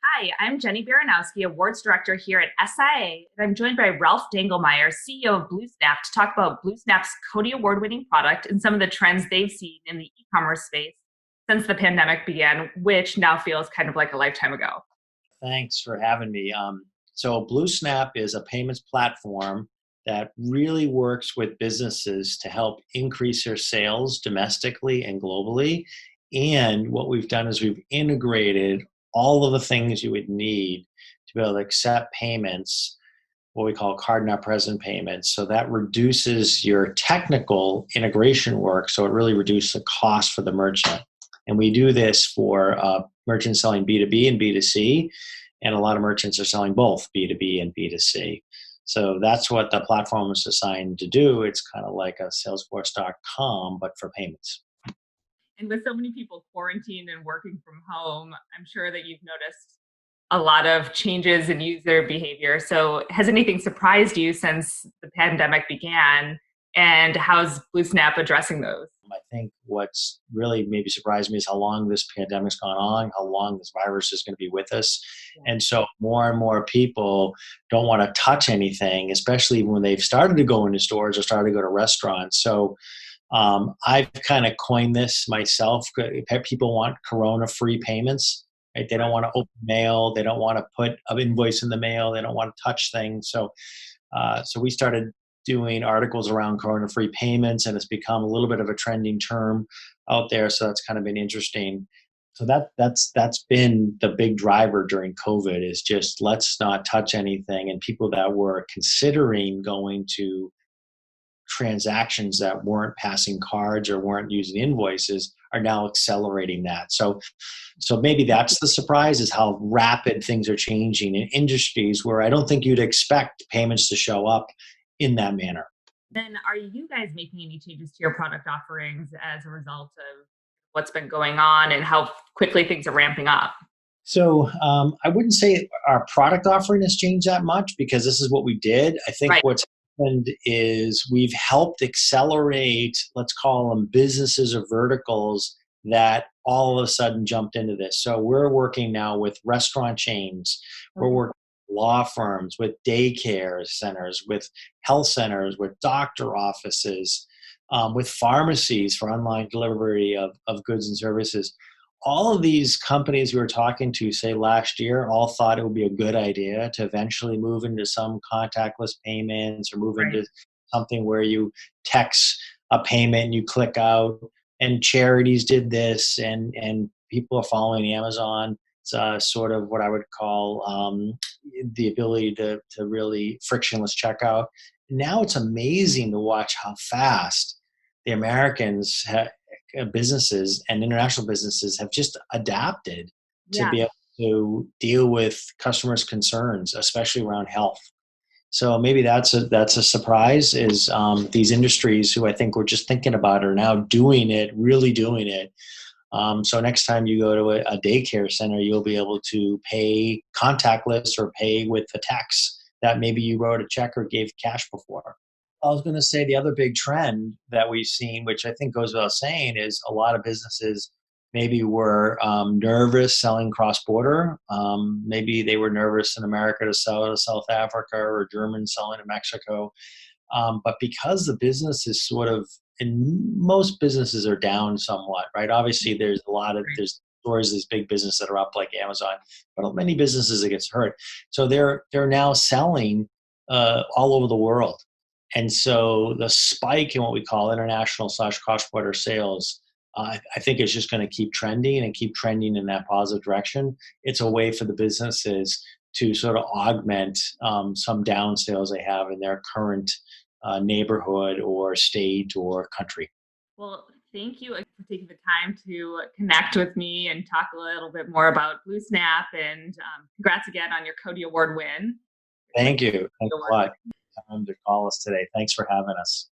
Hi, I'm Jenny Baranowski, Awards Director here at SIIA, and I'm joined by Ralph Dangelmaier, CEO of BlueSnap, to talk about BlueSnap's CODiES award-winning product and some of the trends they've seen in the e-commerce space since the pandemic began, which now feels kind of like a lifetime ago. Thanks for having me. So BlueSnap is a payments platform that really works with businesses to help increase their sales domestically and globally. And what we've done is we've integrated all of the things you would need to be able to accept payments, what we call card not present payments. So that reduces your technical integration work. So it really reduces the cost for the merchant. And we do this for merchants selling B2B and B2C. And a lot of merchants are selling both B2B and B2C. So that's what the platform is designed to do. It's kind of like a Salesforce.com, but for payments. And with so many people quarantined and working from home, I'm sure that you've noticed a lot of changes in user behavior. So, has anything surprised you since the pandemic began? And how's BlueSnap addressing those? I think what's really maybe surprised me is how long this pandemic's gone on, how long this virus is going to be with us. And so more and more people don't want to touch anything, especially when they've started to go into stores or started to go to restaurants. So I've kind of coined this myself. People want corona-free payments. Right? They don't want to open mail. They don't want to put an invoice in the mail. They don't want to touch things. So we started doing articles around corona-free payments, and it's become a little bit of a trending term out there. So that's kind of been interesting. So that's been the big driver during COVID is just let's not touch anything. And people that were considering going to transactions that weren't passing cards or weren't using invoices are now accelerating that. So maybe that's the surprise is how rapid things are changing in industries where I don't think you'd expect payments to show up in that manner. Then, are you guys making any changes to your product offerings as a result of what's been going on and how quickly things are ramping up? So I wouldn't say our product offering has changed that much because this is what we did. I think Right. what's happened is we've helped accelerate, let's call them businesses or verticals that all of a sudden jumped into this. So we're working now with restaurant chains. We're Okay. working with law firms, with daycare centers, with health centers, with doctor offices, with pharmacies for online delivery of goods and services. All of these companies we were talking to, say last year, all thought it would be a good idea to eventually move into some contactless payments or move Right. into something where you text a payment and you click out. And charities did this, and people are following Amazon. It's sort of what I would call the ability to really frictionless checkout. Now it's amazing to watch how fast the Americans businesses and international businesses have just adapted to Yeah. be able to deal with customers' concerns, especially around health. So maybe that's a surprise. Is these industries who I think were just thinking about are now doing it, really doing it. So next time you go to a daycare center, you'll be able to pay contactless or pay with a text that maybe you wrote a check or gave cash before. I was going to say the other big trend that we've seen, which I think goes without saying, is a lot of businesses maybe were nervous selling cross border. Maybe they were nervous in America to sell to South Africa or German selling to Mexico. But because the business is sort of, and most businesses are down somewhat, right? Obviously, there's stores, these big businesses that are up like Amazon, but many businesses that gets hurt. So they're now selling all over the world. And so the spike in what we call international/cross border sales, I think is just going to keep trending and keep trending in that positive direction. It's a way for the businesses to sort of augment some down sales they have in their current neighborhood or state or country. Well, thank you for taking the time to connect with me and talk a little bit more about BlueSnap. And congrats again on your Cody Award win. Thank you. Thanks a lot for coming to call us today. Thanks for having us.